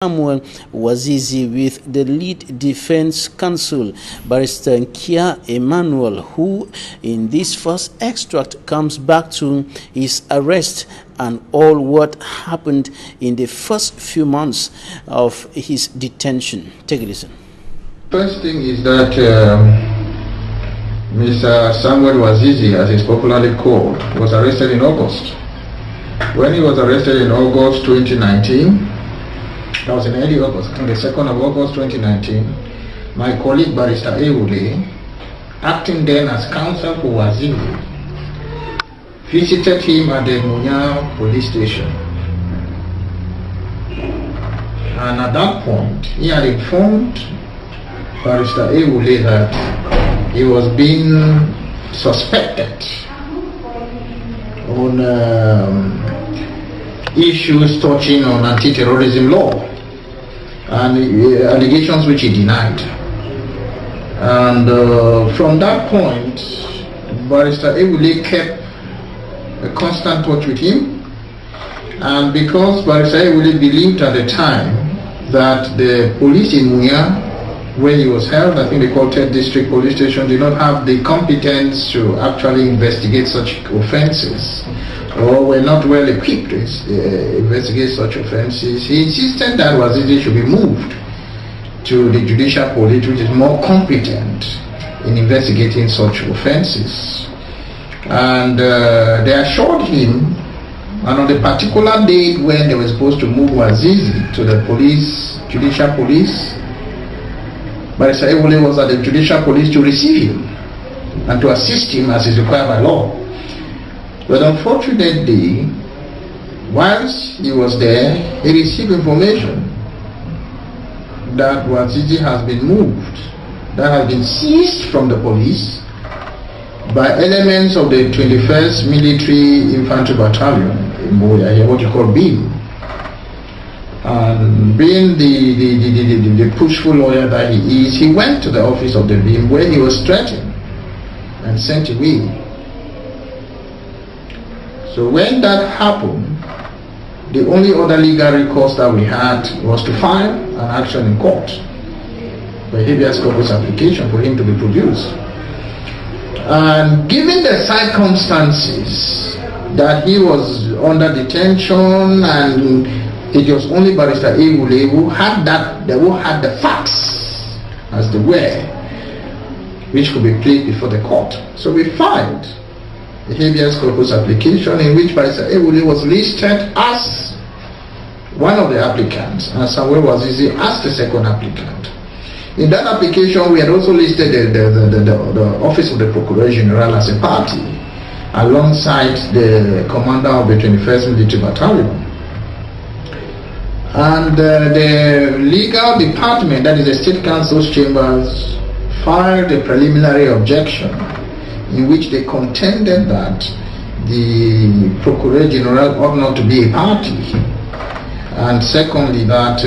Samuel Wazizi with the lead defense counsel, Barrister Kia Emmanuel, who in this first extract comes back to his arrest and all what happened in the first few months of his detention. Take a listen. First thing is that Mr. Samuel Wazizi, as he's popularly called, was arrested in August. When he was arrested in August 2019, that was in early August, on the 2nd of August 2019, my colleague Barrister Ewule, acting then as counsel for Wazizi, visited him at the Munya police station. And at that point, he had informed Barrister Ewule that he was being suspected on issues touching on anti-terrorism law and allegations which he denied. And from that point, Barrister Ewule kept a constant touch with him, and because Barrister Ewule believed at the time that the police in Munya, where he was held, I think they called 10th District Police Station, did not have the competence to actually investigate such offences, or were not well equipped to investigate such offences. He insisted that Wazizi should be moved to the judicial police, which is more competent in investigating such offences. And they assured him, and on the particular date when they were supposed to move Wazizi to the police, judicial police, Barrister Ewule was at the judicial police to receive him and to assist him as is required by law. But unfortunately, whilst he was there, he received information that Wazizi has been moved, that has been seized from the police by elements of the 21st Military Infantry Battalion in Boya, what you call BIM. And being the pushful lawyer that he is, he went to the office of the BIM where he was threatened and sent away. So when that happened, the only other legal recourse that we had was to file an action in court, the habeas corpus application for him to be produced. And given the circumstances that he was under detention, and it was only Barrister Ewule who had the facts as they were, which could be played before the court. So we filed a habeas corpus application in which Barrister Ewule was listed as one of the applicants and Samuel Wazizi as the second applicant. In that application, we had also listed the Office of the Procureur General as a party alongside the commander of the 21st Military Battalion. And the legal department, that is the State Council's chambers, filed a preliminary objection in which they contended that the Procureur General ought not to be a party, and secondly that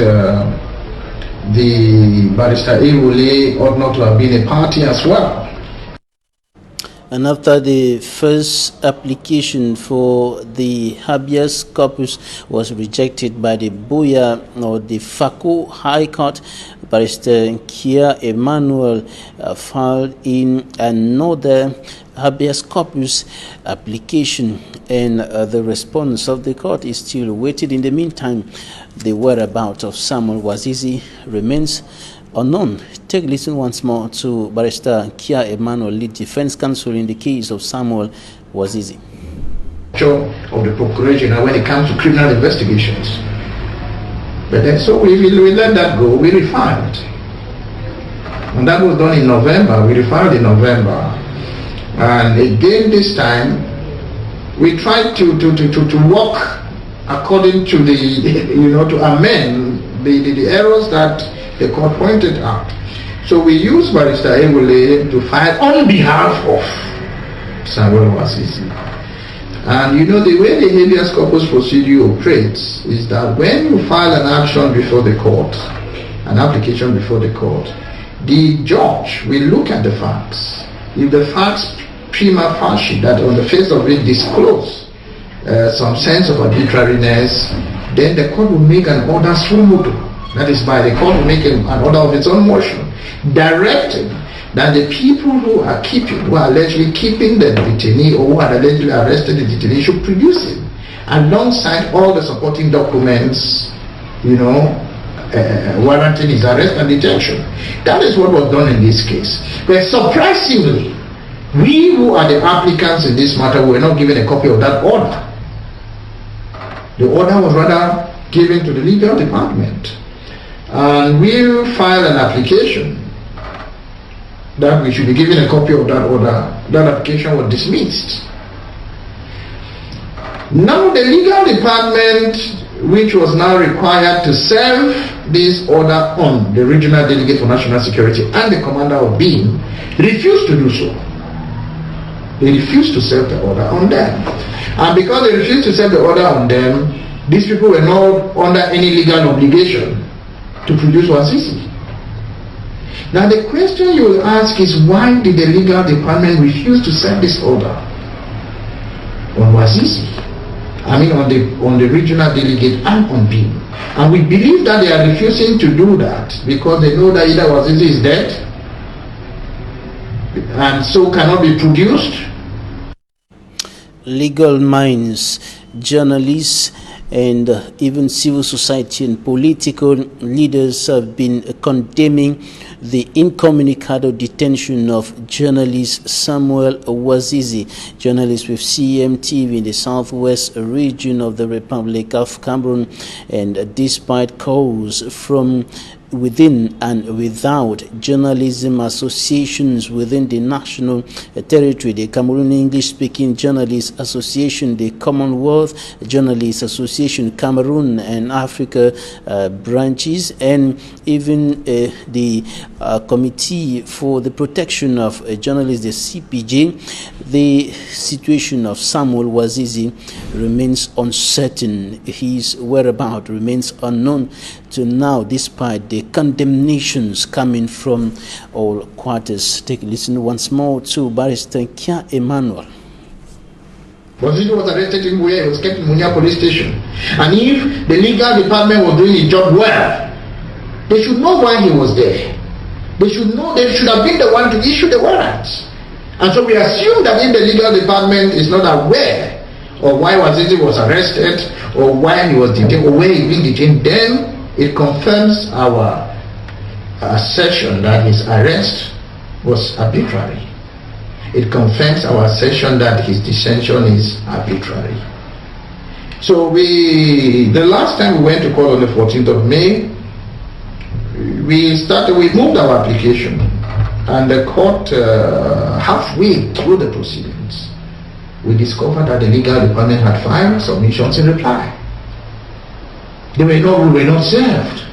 the Barrister Ewule ought not to have been a party as well. And after the first application for the habeas corpus was rejected by the Boya or the Fako High Court, Barrister Kia Emmanuel filed in another habeas corpus application, and the response of the court is still awaited. In the meantime, the whereabouts of Samuel Wazizi remains unknown. Take a listen once more to Barrister Kia Emmanuel, lead defense counsel in the case of Samuel Wazizi. Of the Procureur General when it comes to criminal investigations. But then, so we let that go. We refiled. And that was done in November. We refiled in November. And again this time, we tried to work according to the, to amend the errors that the court pointed out. So we used Barrister Ewule to file on behalf of Samuel Wazizi. And the way the habeas corpus procedure operates is that when you file an action before the court, an application before the court, the judge will look at the facts. If the facts prima facie, that on the face of it disclose some sense of arbitrariness, then the court will make an order suo motu that is by the court to make an order of its own motion, directing that the people who are allegedly keeping the detainee or who are allegedly arrested the detainee should produce it alongside all the supporting documents, warranting his arrest and detention. That is what was done in this case. But surprisingly, we who are the applicants in this matter were not given a copy of that order. The order was rather given to the legal department. And we filed an application that we should be given a copy of that order. That application was dismissed. Now the legal department, which was now required to serve this order on the regional delegate for national security and the commander of BIM, refused to do so. They refused to serve the order on them. And because they refused to serve the order on them, these people were not under any legal obligation to produce Wazizi. Now the question you will ask is, why did the legal department refuse to serve this order on Wazizi? I mean on the regional delegate and on BIM. And we believe that they are refusing to do that because they know that either Wazizi is dead and so cannot be produced. Legal minds, journalists, and even civil society and political leaders have been condemning the incommunicado detention of journalist Samuel Wazizi, journalist with CMTV in the southwest region of the Republic of Cameroon, and despite calls from within and without journalism associations within the national territory, the Cameroon English-speaking Journalists Association, the Commonwealth Journalists Association, Cameroon and Africa branches, and even the Committee for the Protection of Journalists, the CPJ, the situation of Samuel Wazizi remains uncertain. His whereabouts remains unknown to now, despite the condemnations coming from all quarters. Take a listen once more to Barrister Kia Emmanuel. Wazizi was arrested in Buea. He was kept in Munya police station. And if the legal department was doing its job well, they should know why he was there. They should know. They should have been the one to issue the warrants. And so we assume that if the legal department is not aware of why Wazizi was arrested, or why he was detained, or where he was detained, then it confirms our assertion that his arrest was arbitrary. It confirms our assertion that his detention is arbitrary. So the last time we went to court on the 14th of May, we moved our application, and the court, halfway through the proceedings, we discovered that the legal department had filed submissions in reply. We were not served.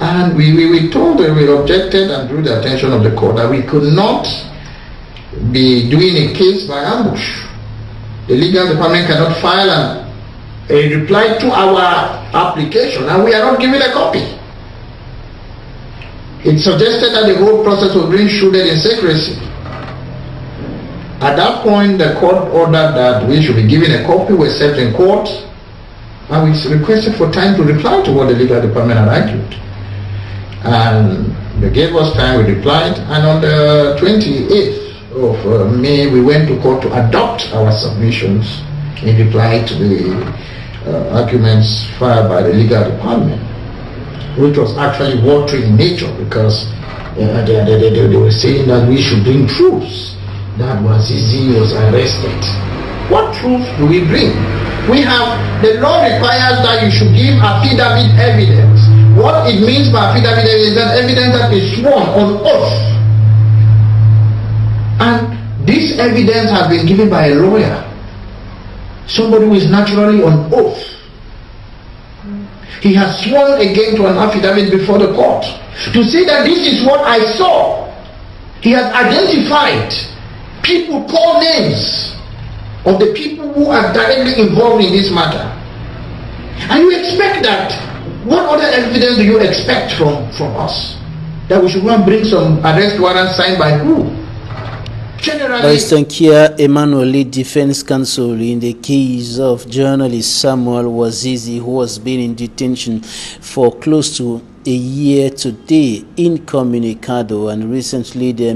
And we told them, we objected and drew the attention of the court that we could not be doing a case by ambush. The legal department cannot file a reply to our application, and we are not given a copy. It suggested that the whole process was being shrouded in secrecy. At that point, the court ordered that we should be given a copy. We served in court, and we requested for time to reply to what the legal department had argued. And they gave us time, we replied, and on the 28th of May, we went to court to adopt our submissions in reply to the arguments filed by the legal department, which was actually watery in nature, because they were saying that we should bring proofs that Wazizi was arrested. What proof do we bring? The law requires that you should give affidavit evidence. What it means by affidavit evidence is that evidence that is sworn on oath. And this evidence has been given by a lawyer, somebody who is naturally on oath. He has sworn again to an affidavit before the court to say that this is what I saw. He has identified people, call names of the people who are directly involved in this matter. And you expect that. What other evidence do you expect from us? That we should go and bring some arrest warrant signed by who? Generally, Barrister Kia Emmanuel, lead defense counsel in the case of journalist Samuel Wazizi, who has been in detention for close to a year today incommunicado, and recently the